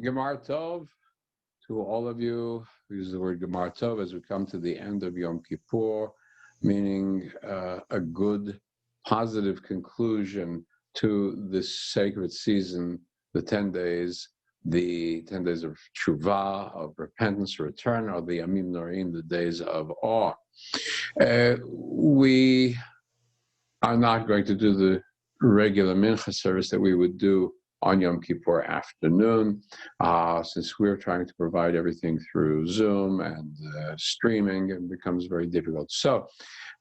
Gemar Tov to all of you. We use the word Gemar Tov as we come to the end of Yom Kippur, meaning a good, positive conclusion to this sacred season, the 10 days, of Tshuva, of repentance, return, or the Yamim Norim, the days of awe. We are not going to do the regular mincha service that we would do on Yom Kippur afternoon, since we're trying to provide everything through Zoom and streaming, it becomes very difficult. So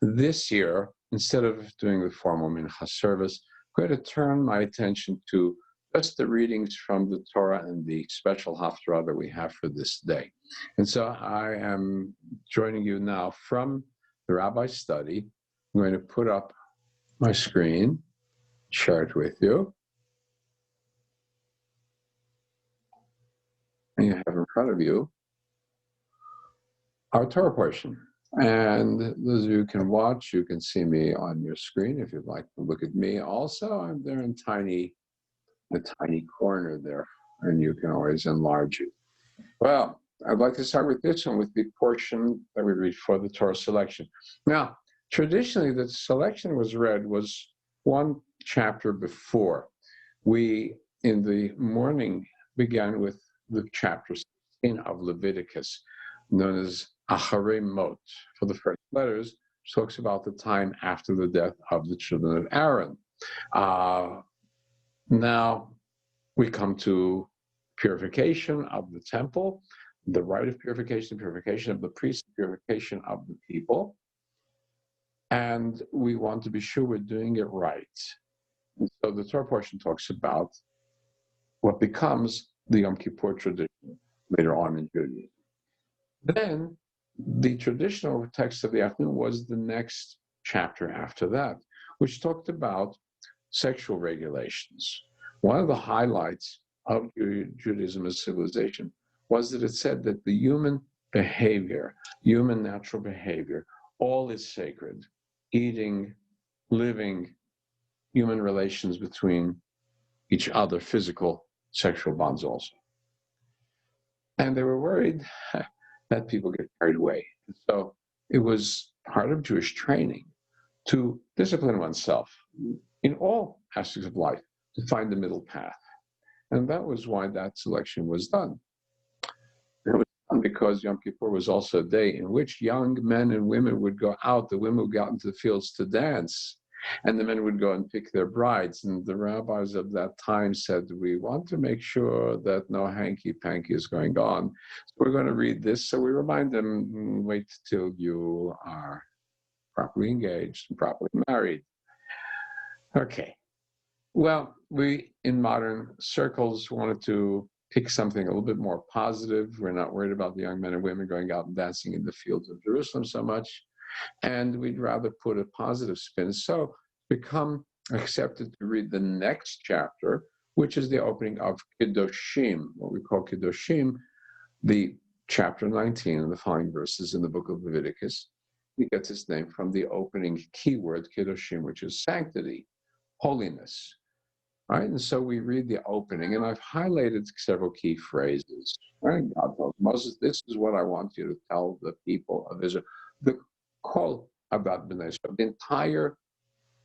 this year, instead of doing the formal mincha service, I'm going to turn my attention to just the readings from the Torah and the special haftarah that we have for this day. And so I am joining you now from the Rabbi's study. I'm going to put up my screen, share it with you. And you have in front of you our Torah portion. And those of you who can watch, you can see me on your screen if you'd like to look at me. Also, I'm there in the tiny corner there, and you can always enlarge it. Well, I'd like to start with this one, with the portion that we read for the Torah selection. Now, traditionally, the selection was one chapter before. We, in the morning, began with the chapter 16 of Leviticus, known as Acharei Mot. For the first letters, which talks about the time after the death of the children of Aaron. Now we come to purification of the temple, the rite of purification of the priests, purification of the people. And we want to be sure we're doing it right. And so the Torah portion talks about what becomes the Yom Kippur tradition later on in Judaism. Then the traditional text of the afternoon was the next chapter after that, which talked about sexual regulations. One of the highlights of Judaism as civilization was that it said that the human behavior, human natural behavior, all is sacred. Eating, living, human relations between each other, physical, sexual bonds also. And they were worried that people get carried away. So it was part of Jewish training to discipline oneself in all aspects of life, to find the middle path. And that was why that selection was done. It was done because Yom Kippur was also a day in which young men and women would go out, the women would go out into the fields to dance, and the men would go and pick their brides. And the rabbis of that time said, we want to make sure that no hanky-panky is going on. So we're going to read this. So we remind them, wait till you are properly engaged and properly married. Okay. Well, we, in modern circles, wanted to pick something a little bit more positive. We're not worried about the young men and women going out and dancing in the fields of Jerusalem so much. And we'd rather put a positive spin. So become accepted to read the next chapter, which is the opening of Kedoshim, what we call Kedoshim, the chapter 19 and the following verses in the book of Leviticus. It gets its name from the opening keyword, Kedoshim, which is sanctity, holiness. All right, and so we read the opening, and I've highlighted several key phrases. Right? God tells Moses, this is what I want you to tell the people of Israel. The call about Bnei Israel, the entire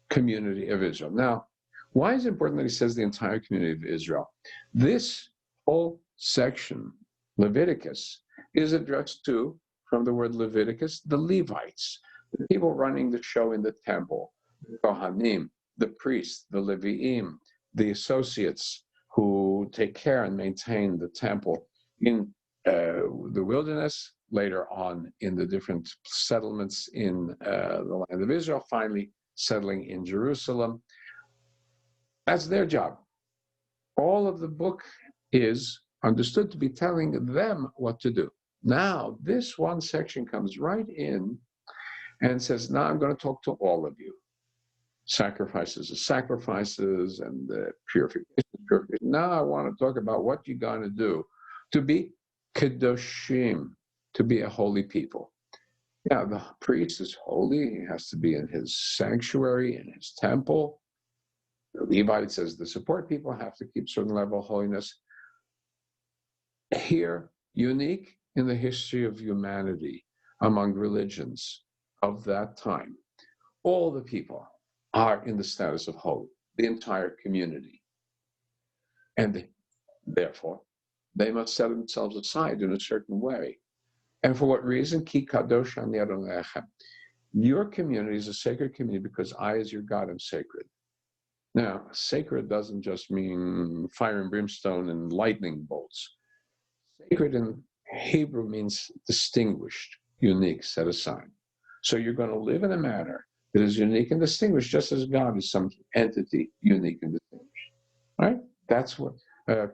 community of Israel. Now, why is it important that he says the entire community of Israel? This whole section, Leviticus, is addressed to, from the word Leviticus, the Levites, the people running the show in the temple, the Kohanim, the priests, the Leviim, the associates who take care and maintain the temple in the wilderness, later on in the different settlements in the land of Israel, finally settling in Jerusalem. That's their job. All of the book is understood to be telling them what to do. Now, this one section comes right in and says, now I'm going to talk to all of you. Sacrifices are sacrifices, and purification is purification. Now I want to talk about what you're going to do to be Kedoshim, to be a holy people. Yeah, the priest is holy. He has to be in his sanctuary, in his temple. The Levite says the support people have to keep certain level of holiness. Here, unique in the history of humanity among religions of that time, all the people are in the status of holy, the entire community. And therefore, they must set themselves aside in a certain way. And for what reason? Ki kadosh ani Adonai. Your community is a sacred community because I, as your God, am sacred. Now, sacred doesn't just mean fire and brimstone and lightning bolts. Sacred in Hebrew means distinguished, unique, set aside. So you're going to live in a manner that is unique and distinguished, just as God is some entity unique and distinguished. Right? That's what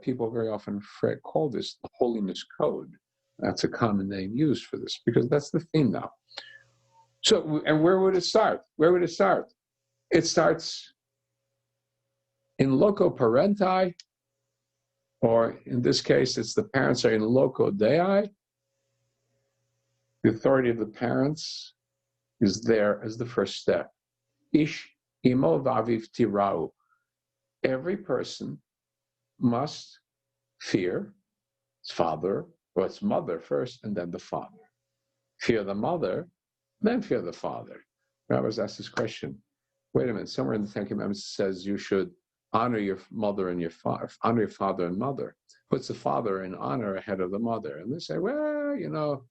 people very often call this the holiness code. That's a common name used for this, because that's the theme now. So, and where would it start? Where would it start? It starts in loco parenti, or in this case, it's the parents are in loco dei. The authority of the parents is there as the first step. Ish imo v'aviv tirau. Every person must fear its father or its mother first, and then the father. Fear the mother, then fear the father. I was asked this question. Wait a minute, somewhere in the Ten Commandments it says you should honor your mother and your father, honor your father and mother. Puts the father in honor ahead of the mother. And they say, well, you know,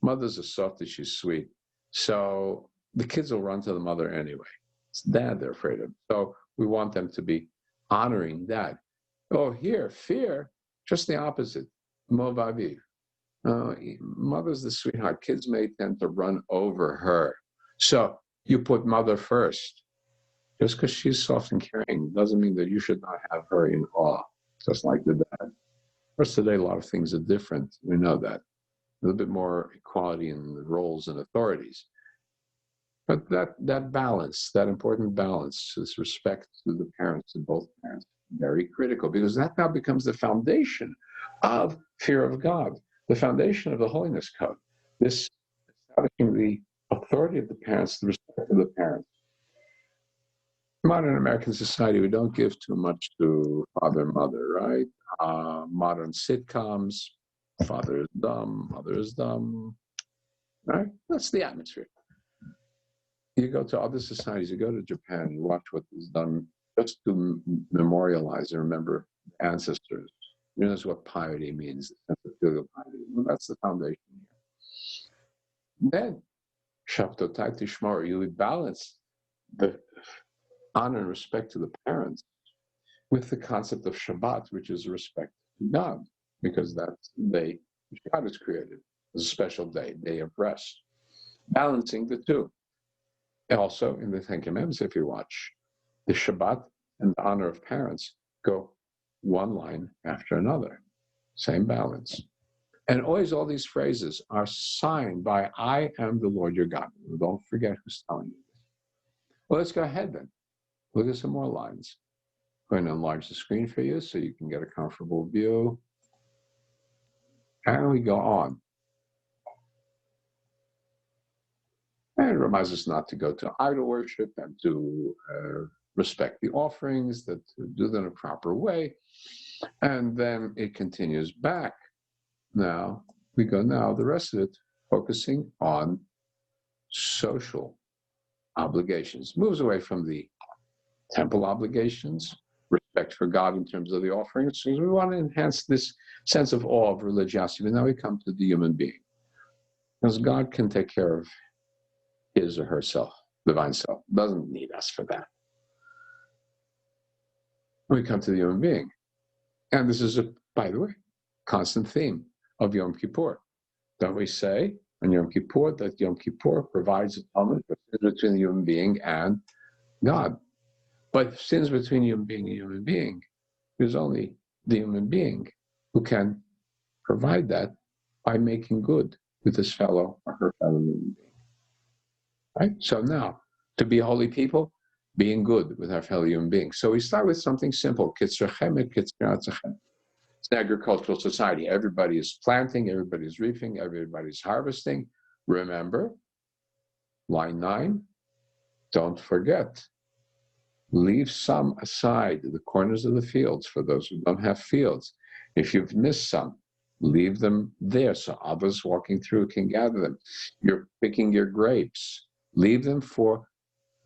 mother's a softie, she's sweet. So the kids will run to the mother anyway. It's dad they're afraid of. So we want them to be honoring dad. Oh, here, fear, just the opposite. Movaviv. Mother's the sweetheart. Kids may tend to run over her. So you put mother first. Just because she's soft and caring doesn't mean that you should not have her in awe, just like the dad. Of course, today a lot of things are different. We know that. A little bit more equality in the roles and authorities. But that balance, that important balance, this respect to the parents, to both parents, very critical, because that now becomes the foundation of fear of God, the foundation of the holiness code. This establishing the authority of the parents, the respect of the parents. Modern American society, we don't give too much to father and mother, right? Modern sitcoms, father is dumb, mother is dumb, right? That's the atmosphere. You go to other societies, you go to Japan, you watch what is done just to memorialize and remember ancestors. You know what piety means, filial piety. Well, that's the foundation here. Then, Shabtotai Tishmar, you would balance the honor and respect to the parents with the concept of Shabbat, which is respect to God, because that's the day which God has created. It's a special day, day of rest. Balancing the two. Also, in the Ten Commandments, if you watch, the Shabbat and the honor of parents go one line after another. Same balance. And always all these phrases are signed by I am the Lord your God. Don't forget who's telling you this. Well, let's go ahead then. Look at some more lines. I'm going to enlarge the screen for you so you can get a comfortable view. And we go on. And it reminds us not to go to idol worship and to respect the offerings, that to do them in a proper way. And then it continues back. Now, we go now, the rest of it, focusing on social obligations. Moves away from the temple obligations, respect for God in terms of the offerings. So we want to enhance this sense of awe of religiosity. But now we come to the human being. Because God can take care of his or herself, divine self, doesn't need us for that. We come to the human being. And this is, by the way, constant theme of Yom Kippur. Don't we say on Yom Kippur that Yom Kippur provides atonement between the human being and God? But sins between human being and human being, there's only the human being who can provide that by making good with his fellow or her fellow human being. Right? So now, to be holy people, being good with our fellow human beings. So we start with something simple. It's an agricultural society. Everybody is planting, everybody's reaping, everybody's harvesting. Remember, line 9, don't forget. Leave some aside, the corners of the fields, for those who don't have fields. If you've missed some, Leave them there so others walking through can gather them. You're picking your grapes. Leave them for,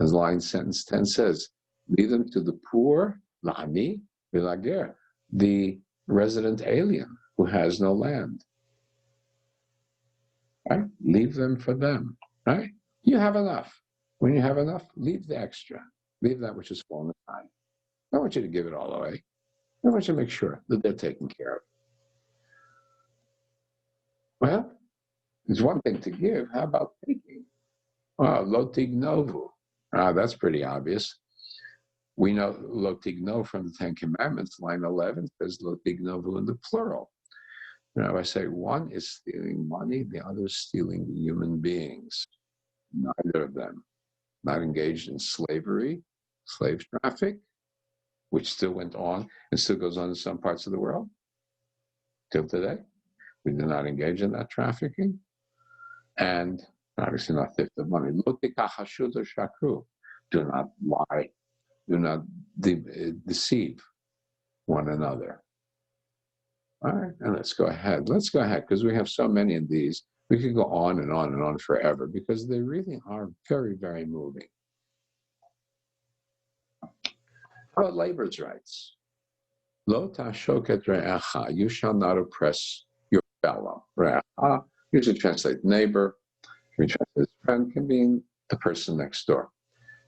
as line sentence 10 says, leave them to the poor, la'ani, v'lager, the resident alien who has no land. Right? Leave them for them. Right? You have enough. When you have enough, leave the extra. Leave that which is fallen aside. I don't want you to give it all away. I want you to make sure that they're taken care of. Well, there's one thing to give. How about taking? Lo tignovu. That's pretty obvious. We know lo tigno from the Ten Commandments. Line 11 says lo tignovu in the plural. Now, I say one is stealing money, the other is stealing human beings. Neither of them. Not engaged in slavery, slave traffic, which still went on and still goes on in some parts of the world till today. We do not engage in that trafficking. And obviously not theft of money. Do not lie. Do not deceive one another. All right, and let's go ahead. Let's go ahead, because we have so many of these. We could go on and on and on forever, because they really are very, very moving. How about labor's rights? Lo tashoket re'acha, you shall not oppress your fellow. Re'acha, usually translate neighbor, can be translated friend, can mean the person next door.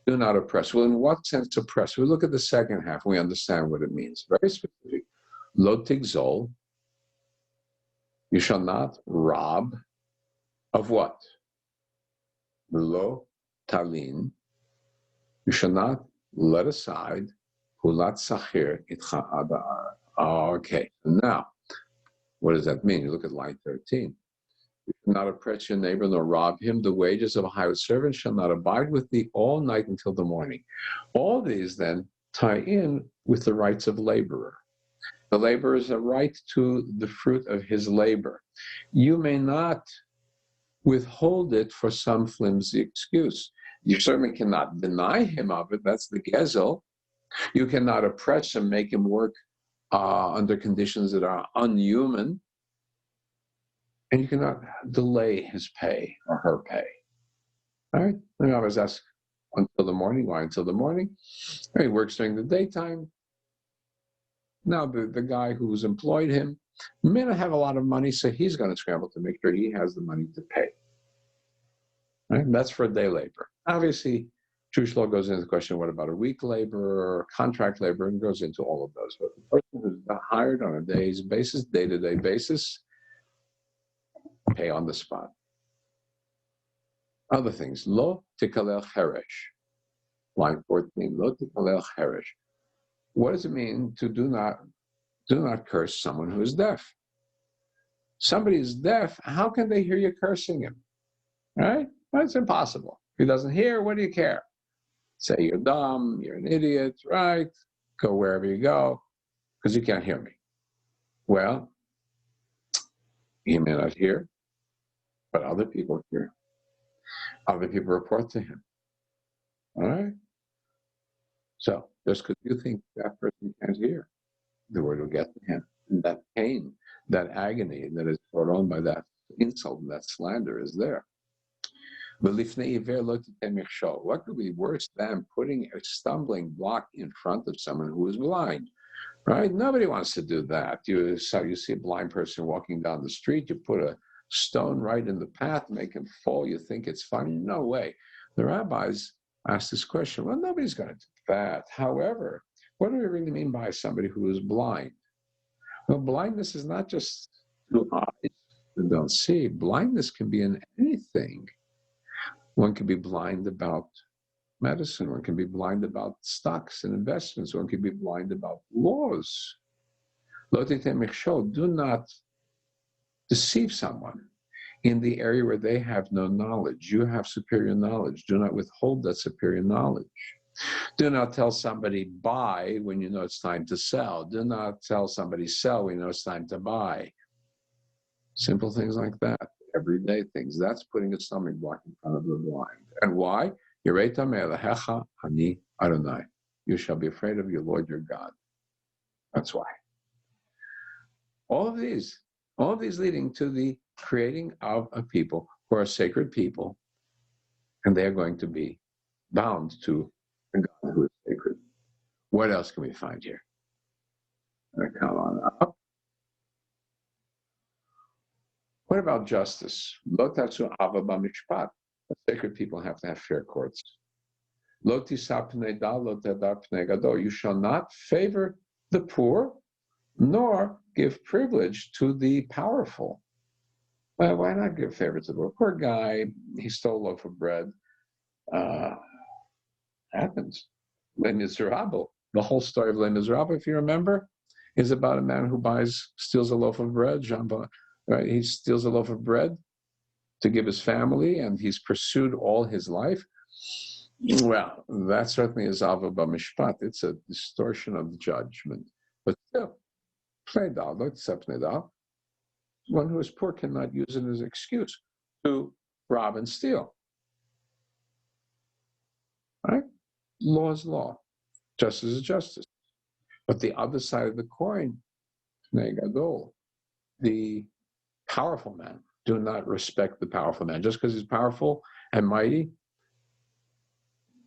Do not oppress. Well, in what sense oppress? We look at the second half, we understand what it means. Very specific. Lo tigzol, you shall not rob of what? Lo talin, you shall not let aside hulat sachir itcha adar. Okay, now, what does that mean? You look at line 13. You shall not oppress your neighbor nor rob him. The wages of a hired servant shall not abide with thee all night until the morning. All these then tie in with the rights of laborer. The laborer has a right to the fruit of his labor. You may not withhold it for some flimsy excuse. You certainly cannot deny him of it. That's the gezel. You cannot oppress him, make him work under conditions that are unhuman. And you cannot delay his pay or her pay. All right? And I always ask, until the morning. Why until the morning? He works during the daytime. Now, the guy who's employed him may not have a lot of money, so he's going to scramble to make sure he has the money to pay. Right? And that's for day labor. Obviously, Jewish law goes into the question, what about a week labor, contract labor, and goes into all of those. But the person who's hired on a day's basis, day-to-day basis, pay on the spot. Other things, lo tikalel cheresh. Line 14, lo tikalel cheresh. What does it mean to do not curse someone who is deaf? Somebody is deaf, how can they hear you cursing him? Right? Well, it's impossible. If he doesn't hear, what do you care? Say you're dumb, you're an idiot, right? Go wherever you go, because you can't hear me. Well, he may not hear, but other people hear. Other people report to him. All right? So, just because you think that person can't hear, the word will get to him. And that pain, that agony that is brought on by that insult and that slander is there. What could be worse than putting a stumbling block in front of someone who is blind? Right? Nobody wants to do that. You see a blind person walking down the street, you put a stone right in the path, make him fall, you think it's funny? No way. The rabbis asked this question, well, nobody's going to do that. However, what do we really mean by somebody who is blind? Well, blindness is not just two eyes that don't see. Blindness can be in anything. One can be blind about medicine. One can be blind about stocks and investments. One can be blind about laws. Do not deceive someone in the area where they have no knowledge. You have superior knowledge. Do not withhold that superior knowledge. Do not tell somebody buy when you know it's time to sell. Do not tell somebody sell when you know it's time to buy. Simple things like that. Everyday things. That's putting a stumbling block in front of the blind. And why? You shall be afraid of your Lord your God. That's why. All of these All of these leading to the creating of a people who are a sacred people, and they are going to be bound to a God who is sacred. What else can we find here? Come on up. What about justice? Lo tatsu ava b'mishpat. Sacred people have to have fair courts. Lo tisa pnei dal, lo tedar pnei gadol. You shall not favor the poor, nor give privilege to the powerful. Well, why not give favor to the poor? Poor guy, he stole a loaf of bread. Happens. Les Miserables. The whole story of Les Miserables, if you remember, is about a man who steals a loaf of bread. Right? He steals a loaf of bread to give his family, and he's pursued all his life. Well, that certainly is ava b'mishpat. It's a distortion of judgment. But still, one who is poor cannot use it as an excuse to rob and steal. Right? Law is law. Justice is justice. But the other side of the coin, the powerful man, do not respect the powerful man. Just because he's powerful and mighty,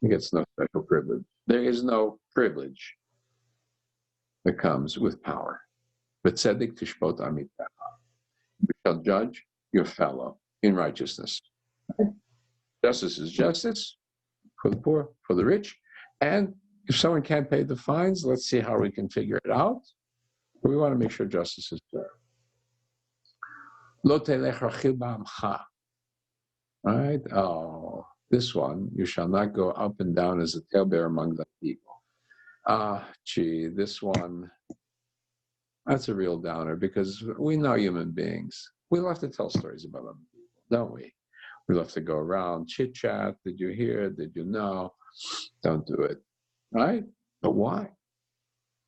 he gets no special privilege. There is no privilege that comes with power. But tzedek tishpot amitecha. You shall judge your fellow in righteousness. Justice is justice for the poor, for the rich. And if someone can't pay the fines, let's see how we can figure it out. But we want to make sure justice is fair. Lo telech rachil ba'amcha. All right? Oh, this one, you shall not go up and down as a talebearer among the people. This one, that's a real downer, because we know human beings. We love to tell stories about other people, don't we? We love to go around, chit-chat. Did you hear? Did you know? Don't do it. Right? But why?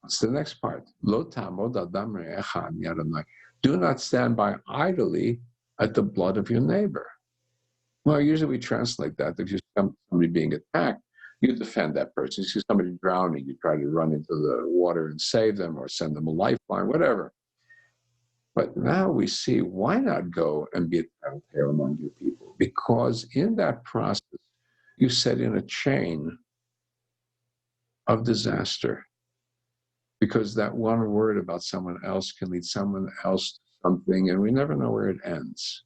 What's the next part? Lo tamod adam re'echa an yad Adonai. Do not stand by idly at the blood of your neighbor. Well, usually we translate that. If you see somebody being attacked, you defend that person. You see somebody drowning, you try to run into the water and save them or send them a lifeline, whatever. But now we see, why not go and be a telltale among your people? Because in that process, you set in a chain of disaster. Because that one word about someone else can lead someone else to something, and we never know where it ends.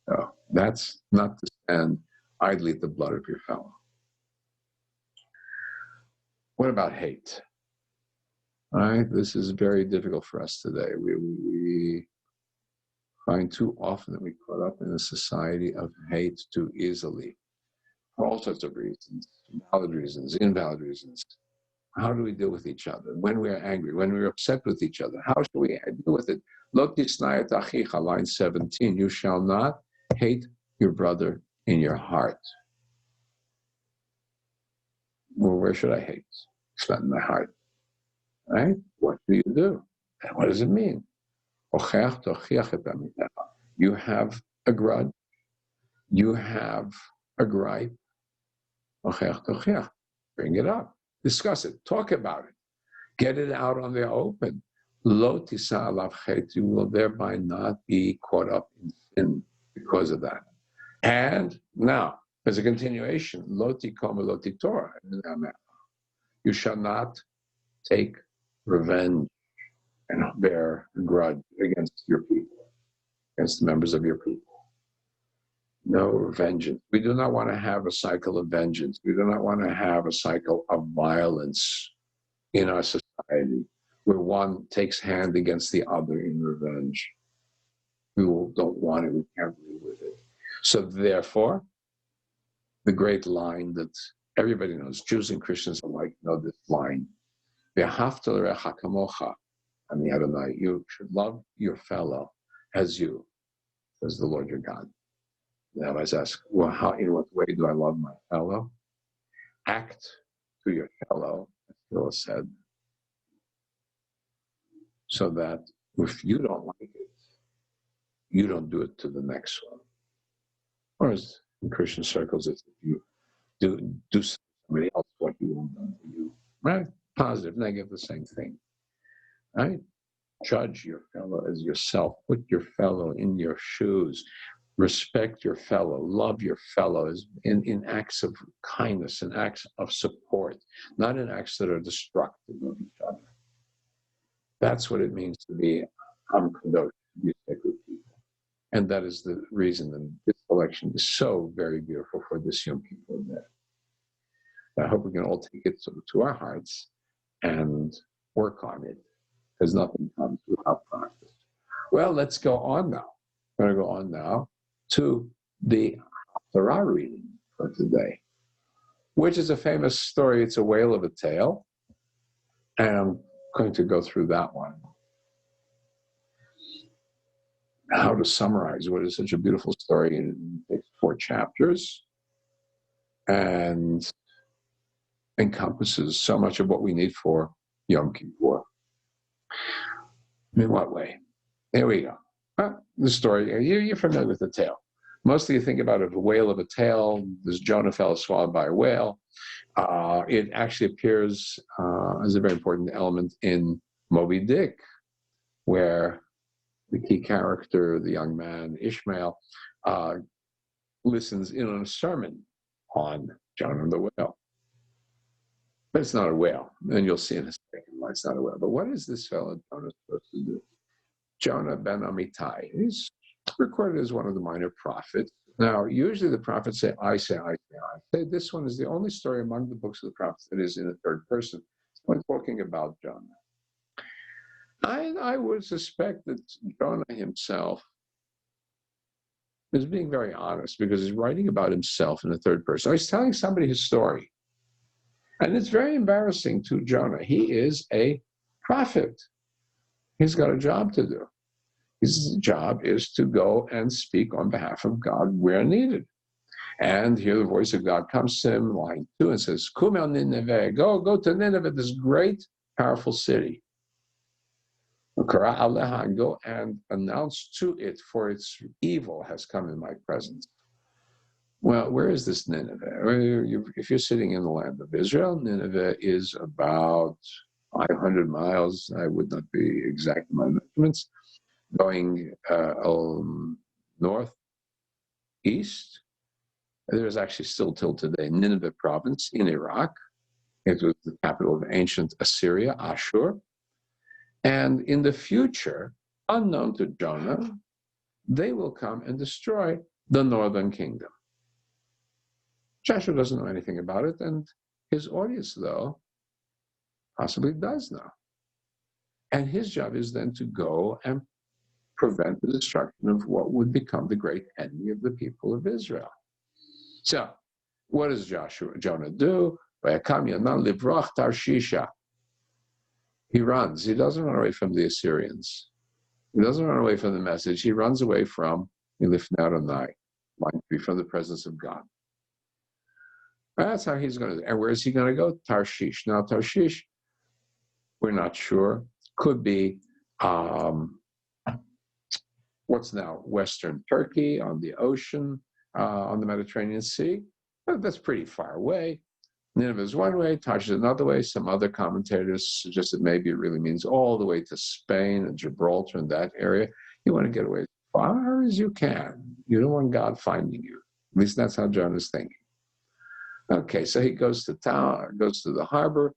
So that's not to stand idly at the blood of your fellow. What about hate? All right, this is very difficult for us today. We find too often that we caught up in a society of hate too easily, for all sorts of reasons, valid reasons, invalid reasons. How do we deal with each other? When we are angry, when we're upset with each other, how should we deal with it? Lo tisnai et achicha, line 17, you shall not hate your brother in your heart. Well, where should I hate? It's not in my heart. Right? What do you do? And what does it mean? You have a grudge. You have a gripe. Bring it up. Discuss it. Talk about it. Get it out on the open. Lo tisa alav chet. You will thereby not be caught up in sin because of that. And now, as a continuation, lo tikom lo titor. You shall not take revenge and bear a grudge against your people, against the members of your people. No vengeance. We do not want to have a cycle of vengeance. We do not want to have a cycle of violence in our society where one takes hand against the other in revenge. We don't want it. We can't live with it. So therefore, the great line that everybody knows, Jews and Christians alike know this line. You should love your fellow as you, says the Lord your God. The rabbis ask, well, in what way do I love my fellow? Act to your fellow, as Phyllis said, so that if you don't like it, you don't do it to the next one. Or as in Christian circles, it's if you do to somebody else what you want done to you. Right? Positive, negative, the same thing. Right? Judge your fellow as yourself. Put your fellow in your shoes. Respect your fellow. Love your fellows in acts of kindness and acts of support, not in acts that are destructive of each other. That's what it means to be Kedoshim, to be a sacred people. And that is the reason that this election is so very beautiful for this Yom Kippur day. I hope we can all take it to our hearts and work on it, because nothing comes without practice. Well, let's go on now. We're going to go on now to the Torah reading for today, which is a famous story. It's a whale of a tale, and I'm going to go through that one. How to summarize what is such a beautiful story in 4 chapters and encompasses so much of what we need for Yom Kippur. In what way? Here we go. Well, the story, you're familiar with the tale. Mostly you think about it, a whale of a tale. This Jonah fell swallowed by a whale. It actually appears as a very important element in Moby Dick, where the key character, the young man, Ishmael, listens in on a sermon on Jonah the whale. But it's not a whale. And you'll see in a second why it's not a whale. But what is this fellow Jonah supposed to do? Jonah ben Amittai. He's recorded as one of the minor prophets. Now, usually the prophets say, I say, I say, I say. This one is the only story among the books of the prophets that is in the third person when talking about Jonah. I would suspect that Jonah himself is being very honest, because he's writing about himself in the third person. He's telling somebody his story. And it's very embarrassing to Jonah. He is a prophet. He's got a job to do. His job is to go and speak on behalf of God where needed. And here the voice of God comes to him, line 2, and says, Kum el Nineveh, go to Nineveh, this great, powerful city. And go and announce to it, for its evil has come in my presence. Well, where is this Nineveh? If you're sitting in the land of Israel, Nineveh is about 500 miles. I would not be exact in my measurements. Going northeast. There is actually still till today Nineveh province in Iraq. It was the capital of ancient Assyria, Ashur. And in the future, unknown to Jonah, they will come and destroy the northern kingdom. Joshua doesn't know anything about it, and his audience, though, possibly does know. And his job is then to go and prevent the destruction of what would become the great enemy of the people of Israel. So, what does Jonah do? He runs. He doesn't run away from the Assyrians. He doesn't run away from the message. He runs away from line 3, from the presence of God. That's how he's going to. And where is he going to go? Tarshish. Now, Tarshish, we're not sure. Could be what's now Western Turkey on the ocean, on the Mediterranean Sea. But that's pretty far away. Nineveh is one way, Tarshish is another way. Some other commentators suggest that maybe it really means all the way to Spain and Gibraltar and that area. You want to get away as far as you can. You don't want God finding you. At least that's how Jonah's thinking. Okay, so he goes to town, goes to the harbor,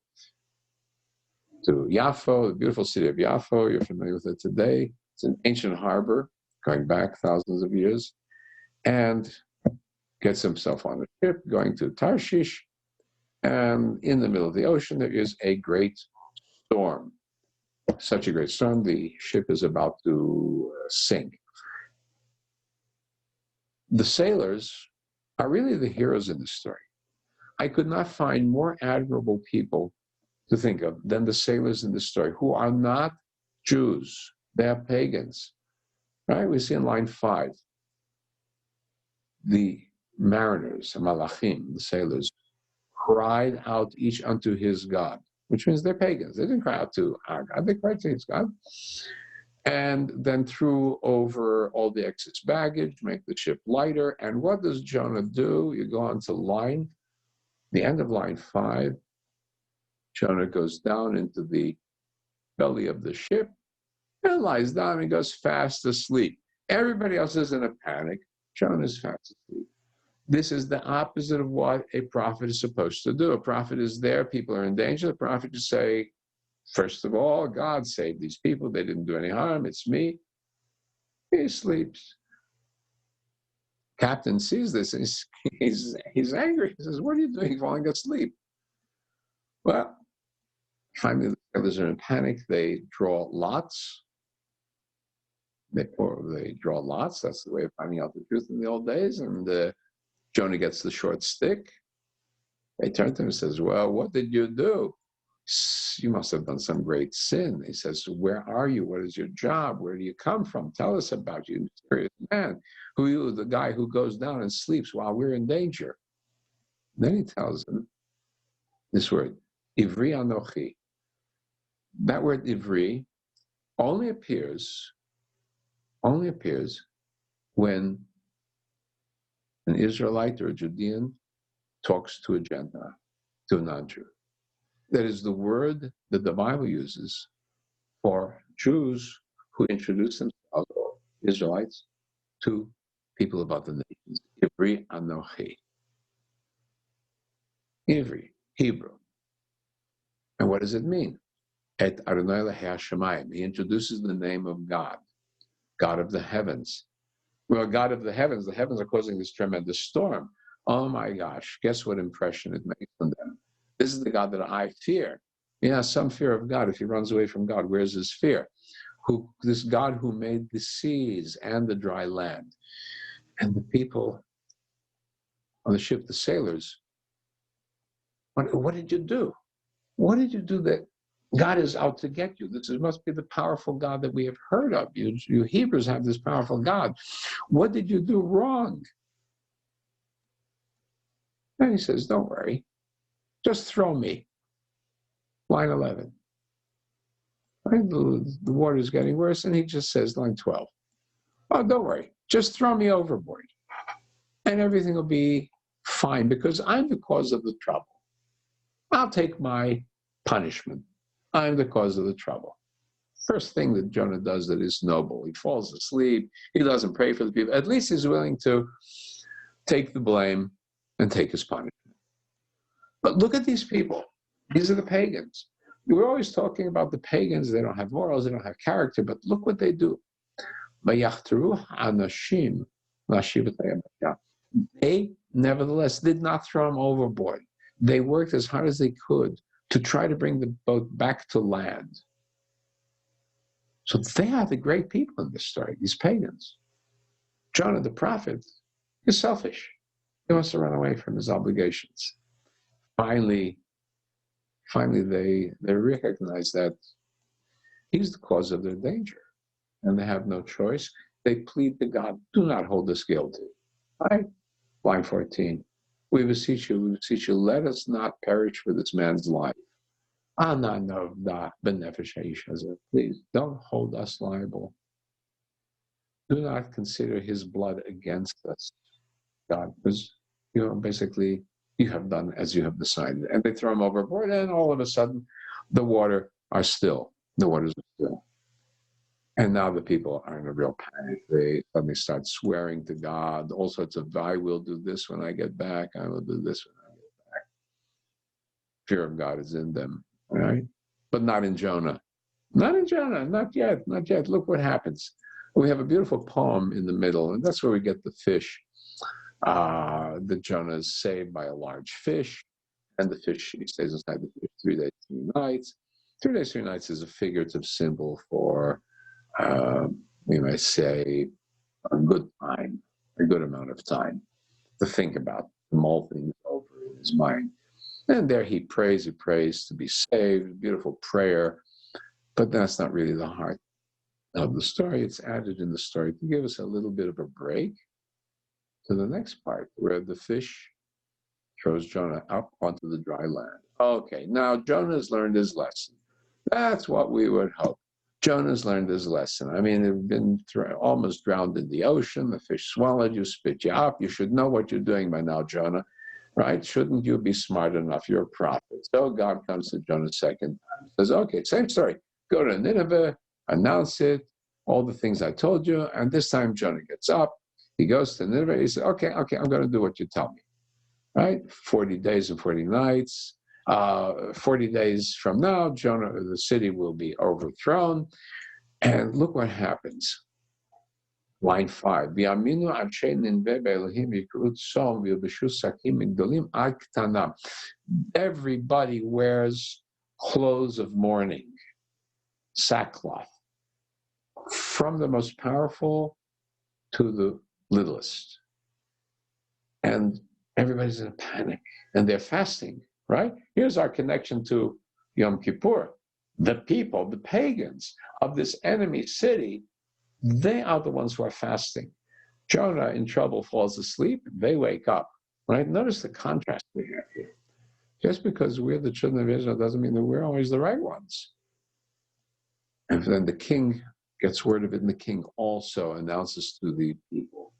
to Yaffo, the beautiful city of Yaffo. You're familiar with it today. It's an ancient harbor going back thousands of years, and gets himself on a ship going to Tarshish. And in the middle of the ocean, there is a great storm. Such a great storm, the ship is about to sink. The sailors are really the heroes in the story. I could not find more admirable people to think of than the sailors in the story, who are not Jews. They are pagans. Right? We see in line 5, the mariners, malachim, the sailors, cried out each unto his God, which means they're pagans. They didn't cry out to our God, they cried to his God. And then threw over all the excess baggage, make the ship lighter. And what does Jonah do? You go on to the end of line 5. Jonah goes down into the belly of the ship, and lies down and goes fast asleep. Everybody else is in a panic. Jonah is fast asleep. This is the opposite of what a prophet is supposed to do. A prophet is there, people are in danger. The prophet should say, first of all, God saved these people. They didn't do any harm. It's me. He sleeps. Captain sees this and he's angry. He says, what are you doing falling asleep? Well, finally the sailors are in panic. They draw lots. They draw lots. That's the way of finding out the truth in the old days. And Jonah gets the short stick. They turn to him and says, well, what did you do? You must have done some great sin. He says, where are you? What is your job? Where do you come from? Tell us about you, mysterious man. Who are you, the guy who goes down and sleeps while we're in danger? Then he tells them this word, Ivri Anochi. That word Ivri only appears when an Israelite or a Judean talks to a Gentile, to a non-Jew. That is the word that the Bible uses for Jews who introduce themselves, or Israelites, to people of other nations. Ivri Anochi. Ivri, Hebrew. And what does it mean? Et Adonai Elohei Hashemayim. He introduces the name of God, God of the heavens. Well, God of the heavens are causing this tremendous storm. Oh my gosh, guess what impression it makes on them? This is the God that I fear. Yeah, some fear of God. If he runs away from God, where's his fear? This God who made the seas and the dry land. And the people on the ship, the sailors, what did you do? What did you do that God is out to get you? This must be the powerful God that we have heard of. You Hebrews have this powerful God. What did you do wrong? And he says, don't worry. Just throw me. Line 11. Right? The water is getting worse, and he just says, line 12. Oh, don't worry. Just throw me overboard. And everything will be fine because I'm the cause of the trouble. I'll take my punishment. I'm the cause of the trouble. First thing that Jonah does that is noble. He falls asleep. He doesn't pray for the people. At least he's willing to take the blame and take his punishment. But look at these people. These are the pagans. We're always talking about the pagans. They don't have morals. They don't have character. But look what they do. They, nevertheless, did not throw him overboard. They worked as hard as they could to try to bring the boat back to land. So they are the great people in this story, these pagans. Jonah, the prophet, is selfish. He wants to run away from his obligations. Finally, they recognize that he's the cause of their danger, and they have no choice. They plead to God, do not hold us guilty. Right? Line 14. We beseech you, let us not perish for this man's life. Please don't hold us liable. Do not consider his blood against us, God, because basically you have done as you have decided. And they throw him overboard, and all of a sudden the waters are still. And now the people are in a real panic. They suddenly start swearing to God, all sorts of, I will do this when I get back, I will do this when I get back. Fear of God is in them, right? But not in Jonah. Not in Jonah, not yet. Look what happens. We have a beautiful poem in the middle, and that's where we get the fish. That Jonah is saved by a large fish, and the fish, he stays inside the fish 3 days, 3 nights. 3 days, 3 nights is a figurative symbol for, we might say, a good time, a good amount of time to think about, to mull things over in his mind. And there he prays to be saved, beautiful prayer, but that's not really the heart of the story. It's added in the story to give us a little bit of a break to the next part, where the fish throws Jonah up onto the dry land. Okay, now Jonah's learned his lesson. That's what we would hope. Jonah's learned his lesson. I mean, they've been almost drowned in the ocean. The fish swallowed you, spit you up. You should know what you're doing by now, Jonah, right? Shouldn't you be smart enough? You're a prophet. So God comes to Jonah a second time. Says, okay, same story. Go to Nineveh, announce it, all the things I told you. And this time Jonah gets up, he goes to Nineveh, he says, okay, I'm going to do what you tell me, right? 40 days and 40 nights. 40 days from now, Jonah, the city will be overthrown. And look what happens. Line 5. Everybody wears clothes of mourning, sackcloth, from the most powerful to the littlest. And everybody's in a panic, and they're fasting, right? Here's our connection to Yom Kippur. The people, the pagans of this enemy city, they are the ones who are fasting. Jonah, in trouble, falls asleep. They wake up, right? Notice the contrast we have here. Just because we're the children of Israel doesn't mean that we're always the right ones. And then the king gets word of it, and the king also announces to the people,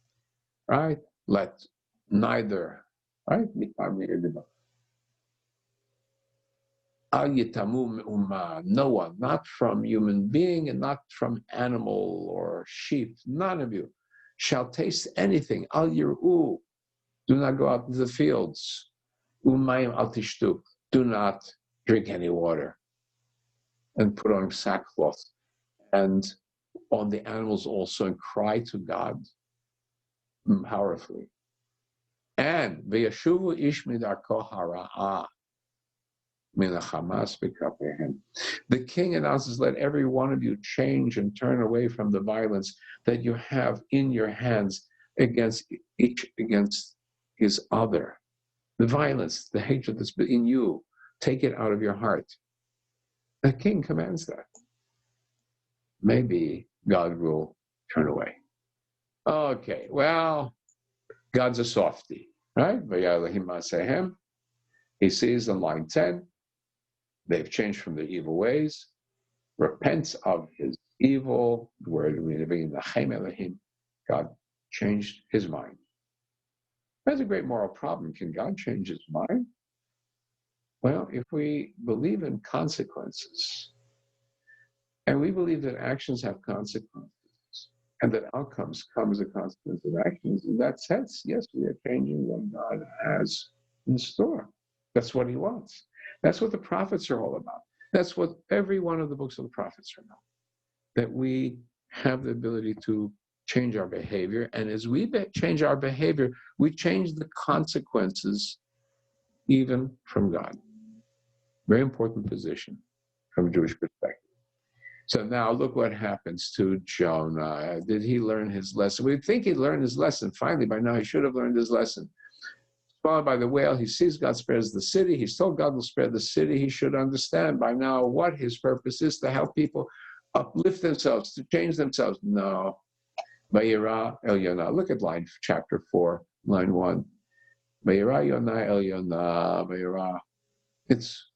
right? Let neither, right? No one, not from human being and not from animal or sheep, none of you shall taste anything. Al yir'u, do not go out into the fields. Umayim al tishtu, do not drink any water. And put on sackcloth and on the animals also, and cry to God powerfully. And v'yashuvu ish midarko hara'ah. The king announces, let every one of you change and turn away from the violence that you have in your hands against his other. The violence, the hatred that's in you, take it out of your heart. The king commands that. Maybe God will turn away. Okay, well, God's a softie, right? He sees in line 10, they've changed from their evil ways, repents of his evil, God changed his mind. That's a great moral problem. Can God change his mind? Well, if we believe in consequences, and we believe that actions have consequences, and that outcomes come as a consequence of actions, in that sense, yes, we are changing what God has in store. That's what he wants. That's what the prophets are all about. That's what every one of the books of the prophets are about. That we have the ability to change our behavior. And as we change our behavior, we change the consequences even from God. Very important position from a Jewish perspective. So now look what happens to Jonah. Did he learn his lesson? We think he learned his lesson. Finally, by now he should have learned his lesson. Followed by the whale, he sees God spares the city. He's told God will spare the city. He should understand by now what his purpose is, to help people uplift themselves, to change themselves. No. Vayira el Yonah. Look at chapter 4, line 1. Vayira Yonah el Yonah. Vayira. It's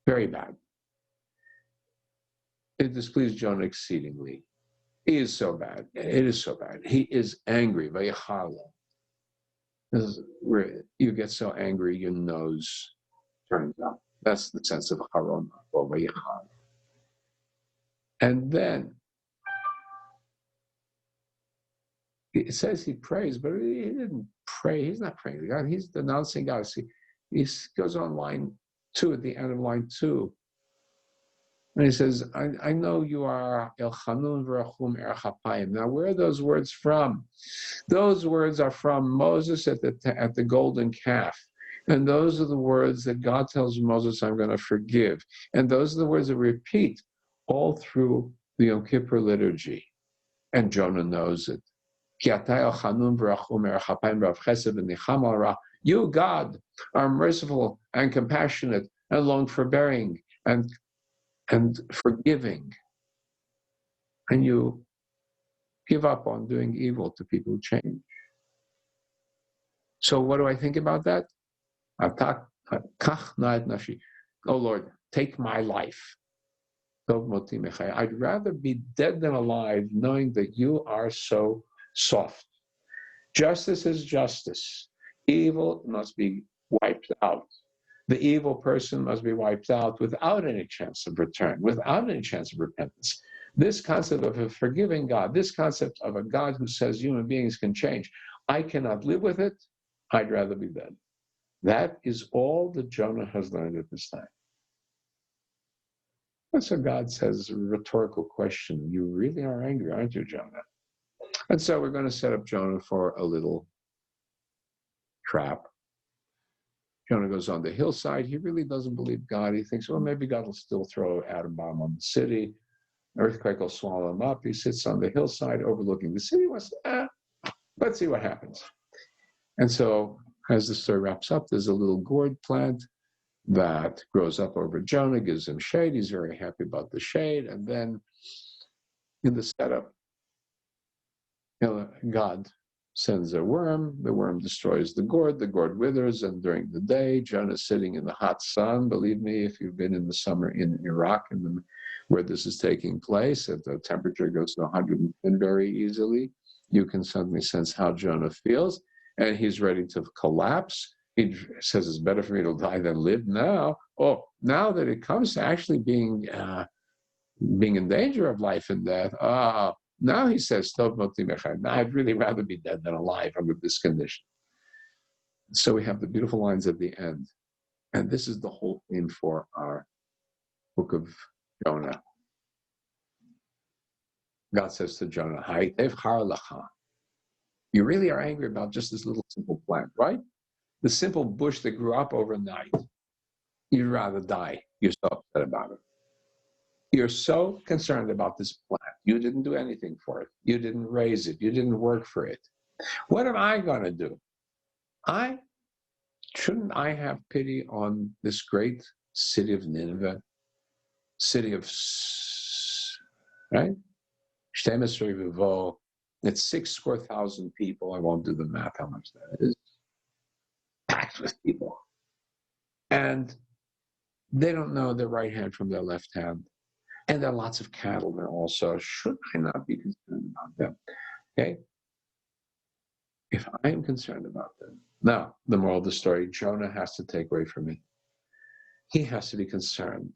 very bad. It displeased Jonah exceedingly. He is so bad. It is so bad. He is angry. Vayichala. This is where you get so angry, your nose turns up. That's the sense of harona or vayichala. And then it says he prays, but he didn't pray. He's not praying to God. He's denouncing God. See, he goes on line 2, at the end of line 2. And he says, I know you are El Chanun V'Rachum Er Chapayim. Now, where are those words from? Those words are from Moses at the golden calf. And those are the words that God tells Moses, I'm going to forgive. And those are the words that repeat all through the Yom Kippur liturgy. And Jonah knows it. You, God, are merciful and compassionate and long-forbearing and forgiving. And you give up on doing evil to people who change. So what do I think about that? Oh Lord, take my life. I'd rather be dead than alive, knowing that you are so soft. Justice is justice. Evil must be wiped out. The evil person must be wiped out without any chance of return, without any chance of repentance. This concept of a forgiving God, this concept of a God who says human beings can change, I cannot live with it. I'd rather be dead. That is all that Jonah has learned at this time. And so God says, a rhetorical question, you really are angry, aren't you, Jonah? And so we're going to set up Jonah for a little trap. Jonah goes on the hillside. He really doesn't believe God. He thinks, well, maybe God will still throw an atom bomb on the city. Earthquake will swallow him up. He sits on the hillside overlooking the city. Let's see what happens. And so as the story wraps up, there's a little gourd plant that grows up over Jonah, gives him shade. He's very happy about the shade. And then in the setup, God sends a worm. The worm destroys the gourd withers, and during the day, Jonah's sitting in the hot sun. Believe me, if you've been in the summer in Iraq, where this is taking place, if the temperature goes to 110 very easily, you can suddenly sense how Jonah feels, and he's ready to collapse. He says, it's better for me to die than live now. Oh, now that it comes to actually being in danger of life and death, now he says, I'd really rather be dead than alive under this condition. So we have the beautiful lines at the end. And this is the whole theme for our Book of Jonah. God says to Jonah, you really are angry about just this little simple plant, right? The simple bush that grew up overnight. You'd rather die. You're so upset about it. You're so concerned about this plant. You didn't do anything for it. You didn't raise it. You didn't work for it. What am I going to do? Shouldn't I have pity on this great city of Nineveh? City of, right? It's 6,000 people. I won't do the math how much that is. Packed with people. And they don't know their right hand from their left hand. And there are lots of cattle there also. Should I not be concerned about them? Okay? If I am concerned about them. Now, the moral of the story, Jonah has to take away from me. He has to be concerned.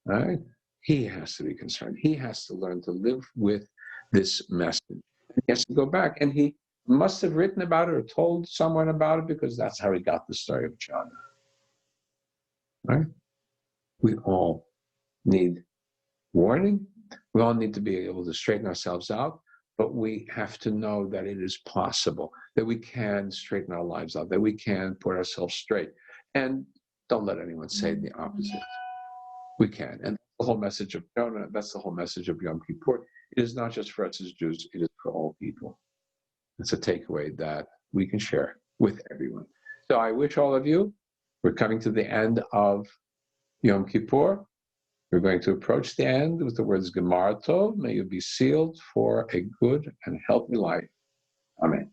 Right? He has to be concerned. He has to learn to live with this message. He has to go back, and he must have written about it or told someone about it, because that's how he got the story of Jonah. Right? We all need warning. We all need to be able to straighten ourselves out, but we have to know that it is possible, that we can straighten our lives out, that we can put ourselves straight. And don't let anyone say the opposite. We can. And the whole message of Jonah, that's the whole message of Yom Kippur. It is not just for us as Jews, it is for all people. It's a takeaway that we can share with everyone. So I wish all of you, we're coming to the end of Yom Kippur. We're going to approach the end with the words Gemar Tov. May you be sealed for a good and healthy life. Amen.